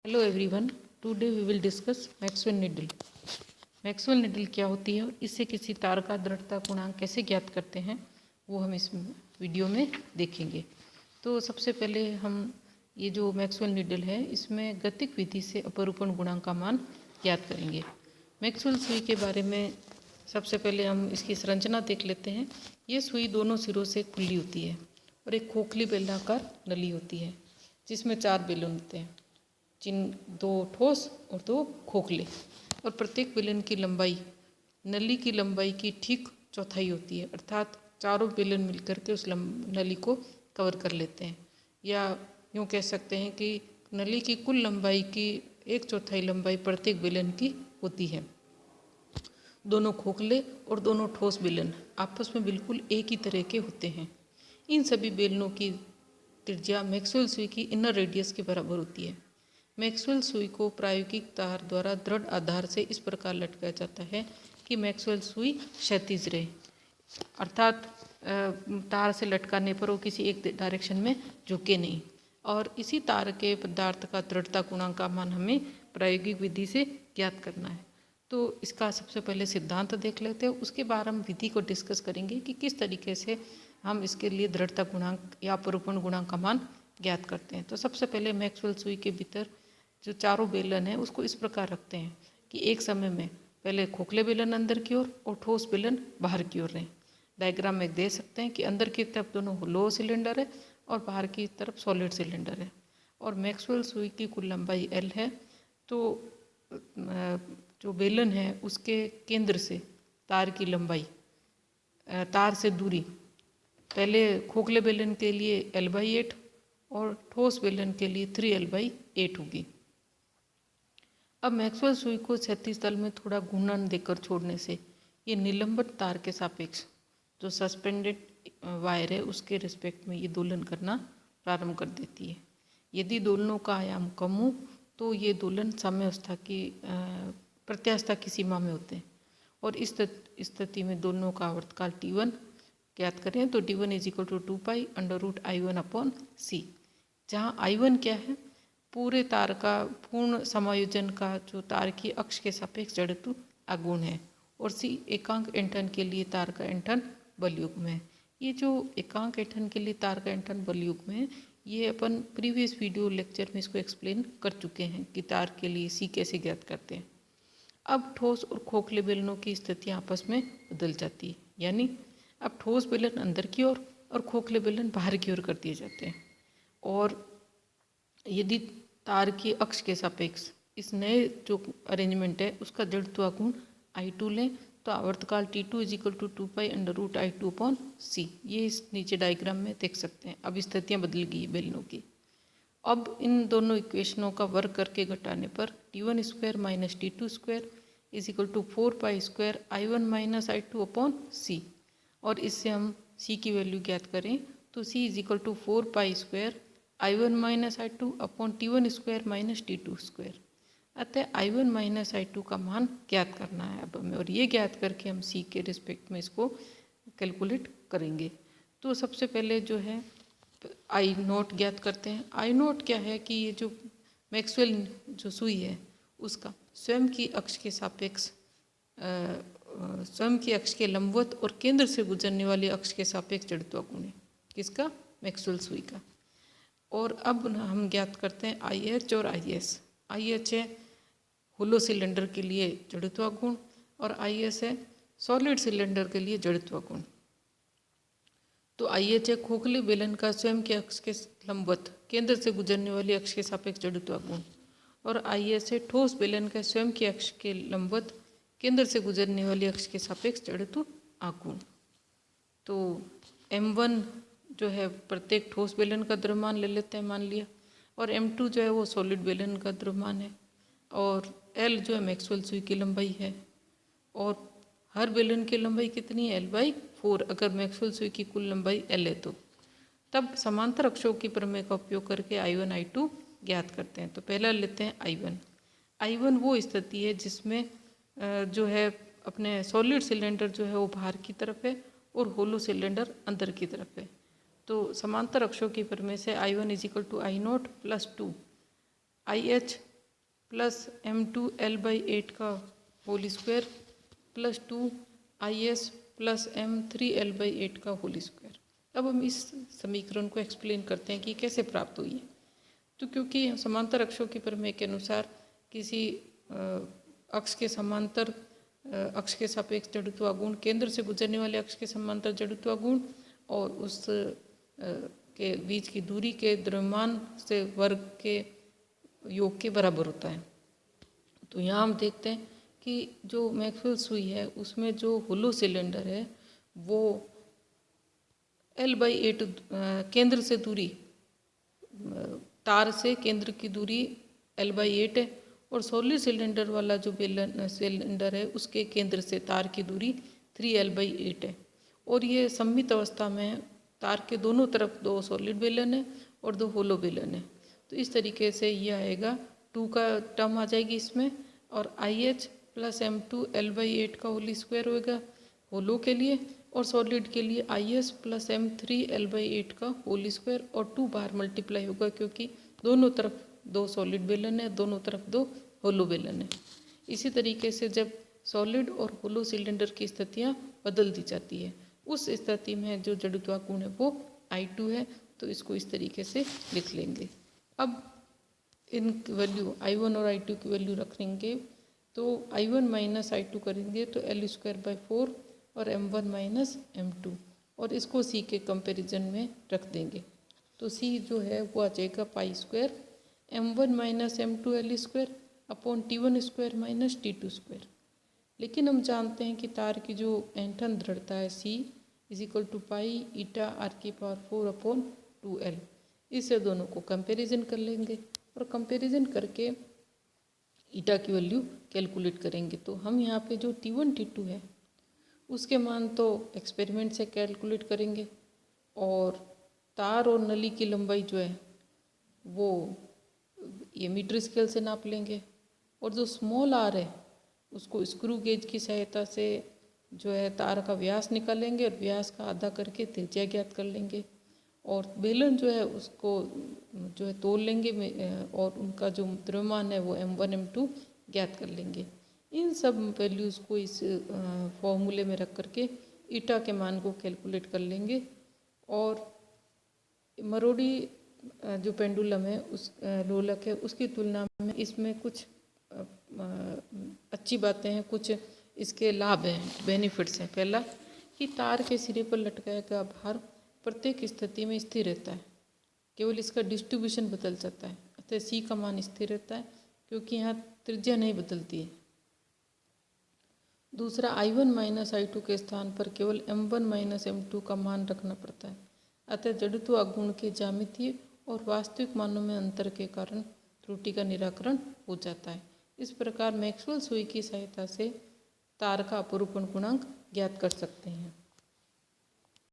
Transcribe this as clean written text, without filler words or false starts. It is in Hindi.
Hello everyone, today we will discuss Maxwell needle. Maxwell needle क्या होती है और इससे किसी तार का दृढ़ता गुणांक कैसे ज्ञात करते हैं वो हम इस वीडियो में देखेंगे। तो सबसे पहले हम ये जो मैक्सवेल नीडल है इसमें गतिक विधि से अपरूपण गुणांक का मान ज्ञात करेंगे। मैक्सवेल सुई के बारे में सबसे पहले हम इसकी संरचना देख लेते हैं। ये सुई दोनों सिरों से खुली होती है और एक खोखली बेलनाकार नली होती है जिसमें 4 बेलन होते हैं, जिन 2 ठोस और 2 खोखले, और प्रत्येक बेलन की लंबाई नली की लंबाई की ठीक चौथाई होती है, अर्थात चारों बेलन मिलकर के उस नली को कवर कर लेते हैं। या यूँ कह सकते हैं कि नली की कुल लंबाई की 1/4 लंबाई प्रत्येक बेलन की होती है। दोनों खोखले और दोनों ठोस बेलन आपस में बिल्कुल एक ही तरह के होते हैं। इन सभी बेलनों की त्रिज्या मैक्सवेल सुई की इनर रेडियस के बराबर होती है। मैक्सवेल सुई को प्रायोगिक तार द्वारा दृढ़ आधार से इस प्रकार लटकाया जाता है कि मैक्सवेल सुई क्षैतिज रहे, अर्थात तार से लटकाने पर वो किसी एक डायरेक्शन में झुके नहीं। और इसी तार के पदार्थ का दृढ़ता गुणांक का मान हमें प्रायोगिक विधि से ज्ञात करना है। तो इसका सबसे पहले सिद्धांत देख लेते हैं, उसके बाद हम विधि को डिस्कस करेंगे कि किस तरीके से हम इसके लिए दृढ़ता गुणांक या अपरूपण गुणांक का मान ज्ञात करते हैं। तो सबसे पहले मैक्सवेल सुई के भीतर जो चारों बेलन है उसको इस प्रकार रखते हैं कि एक समय में पहले खोखले बेलन अंदर की ओर और ठोस बेलन बाहर की ओर रहें। डायग्राम में देख सकते हैं कि अंदर की तरफ दोनों होलो सिलेंडर है और बाहर की तरफ सॉलिड सिलेंडर है। और मैक्सवेल सुई की कुल लंबाई L है। तो जो बेलन है उसके केंद्र से तार की लंबाई, तार से दूरी पहले खोखले बेलन के लिए L/8 और ठोस बेलन के लिए 3L/8 होगी। अब मैक्सवेल सुई को क्षैतिज तल में थोड़ा घूर्णन देकर छोड़ने से ये निलंबन तार के सापेक्ष जो सस्पेंडेड वायर है उसके रिस्पेक्ट में ये दोलन करना प्रारंभ कर देती है। यदि दोलनों का आयाम कम हो तो ये दोलन साम्यावस्था की प्रत्यावस्था की सीमा में होते हैं। और इस स्थिति में दोलनों का आवर्तकाल T1 ज्ञात करें तो T1 = 2π√I1/C, जहाँ I1 क्या है, पूरे तार का पूर्ण समायोजन का जो तार की अक्ष के सापेक्ष जड़त्व आघूर्ण है, और C एकांक ऐंठन के लिए तार का ऐंठन बल युग्म है। ये जो एकांक ऐंठन के लिए तार का ऐंठन बल युग्म है ये अपन प्रीवियस वीडियो लेक्चर में इसको एक्सप्लेन कर चुके हैं कि तार के लिए C कैसे ज्ञात करते हैं। अब ठोस और खोखले बेलनों की स्थितियाँ आपस में बदल जाती है, यानी अब ठोस बेलन अंदर की ओर और खोखले बेलन बाहर की ओर कर दिए जाते हैं। और यदि तार की अक्ष के सापेक्ष इस नए जो अरेंजमेंट है उसका जड़त्वाघूर्ण I2 लें तो आवर्तकाल T2 = 2π√I2/C, ये इस नीचे डायग्राम में देख सकते हैं। अब स्थितियाँ बदल गई बेलनों की। अब इन दोनों इक्वेशनों का वर्ग करके घटाने पर T1² - T2² = 4π² I1 - I2/C, और इससे हम C की वैल्यू ज्ञात करें तो C = 4π² I1 - I2/T1² - T2²। अतः I1 - I2 का मान ज्ञात करना है अब हमें, और ये ज्ञात करके हम C के रिस्पेक्ट में इसको कैलकुलेट करेंगे। तो सबसे पहले जो है I0 ज्ञात करते हैं। I0 क्या है कि ये जो मैक्सवेल जो सुई है उसका स्वयं की अक्ष के सापेक्ष स्वयं की अक्ष के लंबवत और केंद्र से गुजरने वाली अक्ष के सापेक्ष जड़त्वाघूर्ण है, किसका, मैक्सवेल सुई का। और अब हम ज्ञात करते हैं IH और IS। IH है होलो सिलेंडर के लिए जड़त्वाघूर्ण और IS है सॉलिड सिलेंडर के लिए जड़त्वाघूर्ण। तो IH है खोखले बेलन का स्वयं के अक्ष के लंबवत केंद्र से गुजरने वाली अक्ष के सापेक्ष जड़त्वाघूर्ण, और IS है ठोस बेलन का स्वयं के अक्ष के लंबवत केंद्र से गुजरने वाली अक्ष के सापेक्ष जड़त्व आघूर्ण। तो M1 जो है प्रत्येक ठोस बेलन का द्रव्यमान ले लेते हैं मान लिया, और M2 जो है वो सॉलिड बेलन का द्रव्यमान है, और L जो है मैक्सवेल सुई की लंबाई है। और हर बेलन की लंबाई कितनी है, L/4, अगर मैक्सवेल सुई की कुल लंबाई L है तो। तब समांतर अक्षों की प्रमेय का उपयोग करके I1 I2 ज्ञात करते हैं। तो पहला लेते हैं I1। I1 वो स्थिति है जिसमें जो है अपने सॉलिड सिलेंडर जो है वो बाहर की तरफ है और होलो सिलेंडर अंदर की तरफ है। तो समांतर अक्षों की प्रमेय से I1 = I0 + 2 IH plus m2l/8 का whole square plus 2is plus m3l/8 का होल स्क्वायर। अब हम इस समीकरण को एक्सप्लेन करते हैं कि कैसे प्राप्त हुई है। तो क्योंकि समांतर अक्षों के प्रमेय के अनुसार किसी अक्ष के समांतर अक्ष के सापेक्ष जड़त्वागुण, केंद्र से गुजरने वाले अक्ष के समांतर जड़त्वागुण और उस के बीच की दूरी के द्रव्यमान से वर्ग के योग के बराबर होता है। तो यहाँ हम देखते हैं कि जो मैक्सवेल सुई है उसमें जो होलो सिलेंडर है वो l/8 केंद्र से दूरी, तार से केंद्र की दूरी l/8 है और सॉलिड सिलेंडर वाला जो सिलेंडर है उसके केंद्र से तार की दूरी 3l/8 है। और ये सममित अवस्था में तार के दोनों तरफ 2 सॉलिड बेलन है और 2 होलो बेलन है। तो इस तरीके से ये आएगा 2 का टर्म आ जाएगी इसमें और IH प्लस m2l/8 का होल स्क्वायर होगा होलो के लिए और सॉलिड के लिए IS प्लस m3l/8 का होल स्क्वायर और 2 बार मल्टीप्लाई होगा क्योंकि दोनों तरफ 2 सॉलिड बेलन है, दोनों तरफ 2 होलो बेलन है। इसी तरीके से जब सॉलिड और होलो सिलेंडर की स्थितियाँ बदल दी जाती है उस स्थिति में जो जड़त्वागुण है वो I2 है। तो इसको इस तरीके से लिख लेंगे। अब इन वैल्यू I1 और I2 की वैल्यू रखेंगे तो I1 माइनस I2 करेंगे तो l²/4 और m1 माइनस m2 और इसको C के कंपैरिजन में रख देंगे। तो C जो है वो आ जाएगा π² m1 minus m2 l² upon T1² minus T2²। लेकिन हम जानते हैं कि तार की जो ऐंठन दृढ़ता है C = पाई ईटा r⁴ अपॉन 2l। इससे दोनों को कंपैरिजन कर लेंगे और कंपैरिजन करके ईटा की वैल्यू कैलकुलेट करेंगे। तो हम यहाँ पे जो T1 T2 है उसके मान तो एक्सपेरिमेंट से कैलकुलेट करेंगे और तार और नली की लंबाई जो है वो ये मीटर स्केल से नाप लेंगे और जो स्मॉल r है उसको स्क्रू गेज की सहायता से जो है तार का व्यास निकालेंगे और व्यास का आधा करके त्रिज्या ज्ञात कर लेंगे और बेलन जो है उसको जो है तोल लेंगे और उनका जो द्रव्यमान है वो m1 m2 ज्ञात कर लेंगे। इन सब वैल्यूज़ को इस फॉर्मूले में रख करके ईटा के मान को कैलकुलेट कर लेंगे और मरोड़ी जो पेंडुलम है उस लोलक है उसकी तुलना में इसमें कुछ अच्छी बातें हैं, कुछ इसके लाभ हैं, बेनिफिट्स हैं। पहला कि तार के सिरे पर लटकाया गया भार प्रत्येक स्थिति में स्थिर रहता है, केवल इसका डिस्ट्रीब्यूशन बदल जाता है। अतः C का मान स्थिर रहता है क्योंकि यहाँ त्रिज्या नहीं बदलती है। दूसरा I1 माइनस I2 के स्थान पर केवल m1 माइनस m2 का मान रखना पड़ता है। अतः जड़त्वागुण के ज्यामितीय और वास्तविक मानों में अंतर के कारण त्रुटि का निराकरण हो जाता है। इस प्रकार मैक्सवेल सुई की सहायता से तार का अपरूपण गुणांक ज्ञात कर सकते हैं।